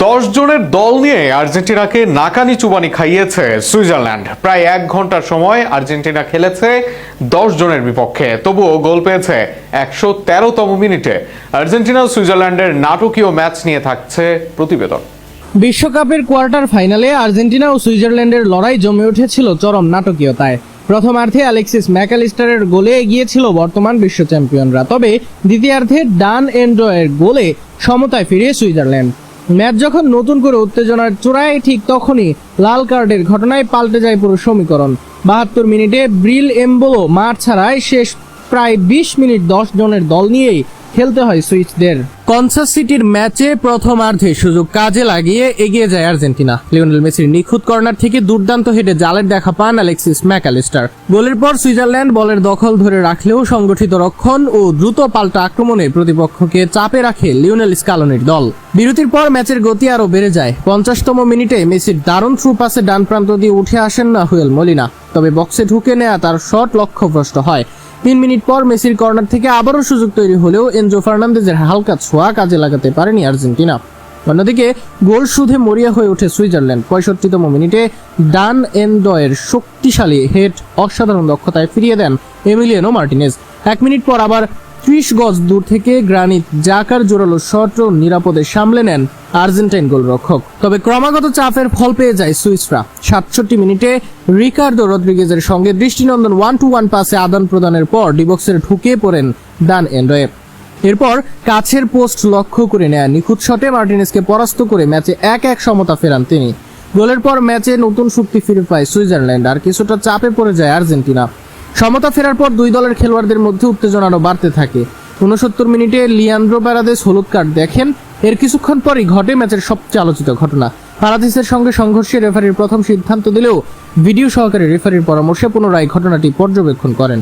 10 জনের দল নিয়ে আর্জেন্টিনাকে নাকানি চুবানি খাইয়েছে সুইজারল্যান্ড। প্রায় 1 ঘন্টার সময় আর্জেন্টিনা খেলেছে 10 জনের বিপক্ষে, তবুও গোল পেয়েছে 113তম মিনিটে। আর্জেন্টিনা ও সুইজারল্যান্ডের নাটকীয় ম্যাচ নিয়ে থাকছে প্রতিবেদন। বিশ্বকাপের কোয়ার্টার ফাইনালে আর্জেন্টিনা ও সুইজারল্যান্ডের লড়াই জমে উঠেছিল চরম নাটকীয়তায়। প্রথমার্ধে অ্যালেক্সিস ম্যাকালিস্টারের গোলে এগিয়েছিল বর্তমান বিশ্ব চ্যাম্পিয়নরা, তবে দ্বিতীয়ার্ধে ডান এন্ড্রয়ের গোলে সমতায় ফিরে সুইজারল্যান্ড। ম্যাচ যখন নতুন করে উত্তেজনার চূড়ায়, ঠিক তখনই লাল কার্ডের ঘটনায় পাল্টে যায় পুরো সমীকরণ। 72 মিনিটে ব্রিল এমবোলো মাঠ ছাড়ায় শেষ প্রায় 20 মিনিট 10 জনের দল নিয়েই খেলতে হয় সুইচদের। কনসাস সিটির ম্যাচে প্রথমার্ধে সুযোগ কাজে লাগিয়ে এগিয়ে যায় আর্জেন্টিনা। লিওনেল মেসির নিখুঁত কর্নার থেকে দুর্দান্ত হেডে জালের দেখা পান অ্যালেক্সিস ম্যাকালিস্টার। গোলের পর সুইজারল্যান্ড বলের দখল ধরে রাখলেও সংগঠিত রক্ষণ ও দ্রুত পাল্টা আক্রমণে প্রতিপক্ষকে চাপে রাখে লিওনেল স্কালোনির দল। বিরতির পর ম্যাচের গতি আরও বেড়ে যায়। 50তম মিনিটে মেসির দারুণ থ্রু পাসে ডান প্রান্ত দিয়ে উঠে আসেন নাহুয়েল মলিনা, তবে বক্সে ঢুকে নেয়া তার শট লক্ষ্যভ্রষ্ট হয়। 3 মিনিট পর মেসির কর্নার থেকে আবারও সুযোগ তৈরি হলেও এনজো ফার্নান্দেজের হালকা ছোঁয়া কাজে লাগাতে পারেনি আর্জেন্টিনা। অন্যদিকে গোল শুধে মরিয়া হয়ে ওঠে সুইজারল্যান্ড। 65তম মিনিটে ডান এন্ডয়ের শক্তিশালী হেড অসাধারণ দক্ষতায় ফিরিয়ে দেন এমিলিয়ানো মার্টিনেজ। 1 মিনিট পর আবার 30 গজ দূর থেকে গ্রানিট জাকার জোরালো শট নিরাপদে সামলে নেন আর্জেন্টাইন গোলরক্ষক। তবে ক্রমাগত চাপের ফল পেয়ে যায় সুইসরা। 67 মিনিটে রিকার্ডো রদ্রিগেজের সঙ্গে দৃষ্টিনন্দন 1-to-1 পাসে আদান প্রদানের পর ডিবক্সের ঢুকে পড়েন ডান এন্ডয়ে। এরপর কাছের পোস্ট লক্ষ্য করে নেয়া নিখুঁত শটে মার্টিনেজকে পরাস্ত করে ম্যাচে 1-1 সমতা ফেরান তিনি। গোলের পর ম্যাচে নতুন শক্তি ফিরে পায় সুইজারল্যান্ড, আর কিছুটা চাপে পড়ে যায় আর্জেন্টিনা। সমতা ফেরার পর দুই দলের খেলোয়াড়দের মধ্যে উত্তেজনা আরও বাড়তে থাকে। 69 মিনিটে লিয়ান্দ্রো প্যারাদেস হলুদ কার্ড দেখেন। এর কিছুক্ষণ পরই ঘটে ম্যাচের সবচেয়ে আলোচিত ঘটনা। প্যারাদেসের সঙ্গে সংঘর্ষে রেফারির প্রথম সিদ্ধান্ত দিলেও ভিডিও সহকারে রেফারির পরামর্শে পুনরায় ঘটনাটি পর্যবেক্ষণ করেন।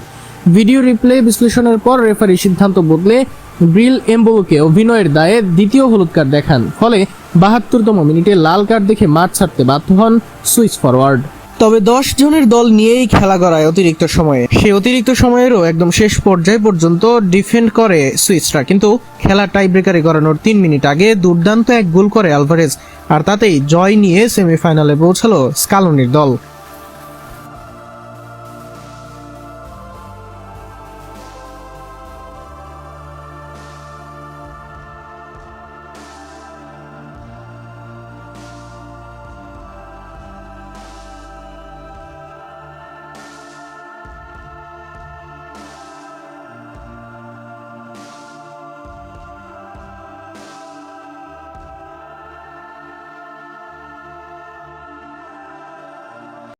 ভিডিও রিপ্লে বিশ্লেষণের পর রেফারি সিদ্ধান্ত বদলে ব্রিল এমবোলোকে অভিনয়ের দায়ে দ্বিতীয় হলুদ কার্ড দেখান। ফলে 72তম মিনিটে লাল কার্ড দেখে মাঠ ছাড়তে বাধ্য হন সুইস ফরওয়ার্ড। তবে 10 জনের দল নিয়েই খেলা করায় অতিরিক্ত সময়ে, সেই অতিরিক্ত সময়েরও একদম শেষ পর্যায় পর্যন্ত ডিফেন্ড করে সুইসরা, কিন্তু খেলা টাই ব্রেকারে গড়ানোর 3 মিনিট আগে দুর্দান্ত এক গোল করে আলভারেজ, আর তাতেই জয় নিয়ে সেমিফাইনালে পৌঁছালো স্কালোনির দল।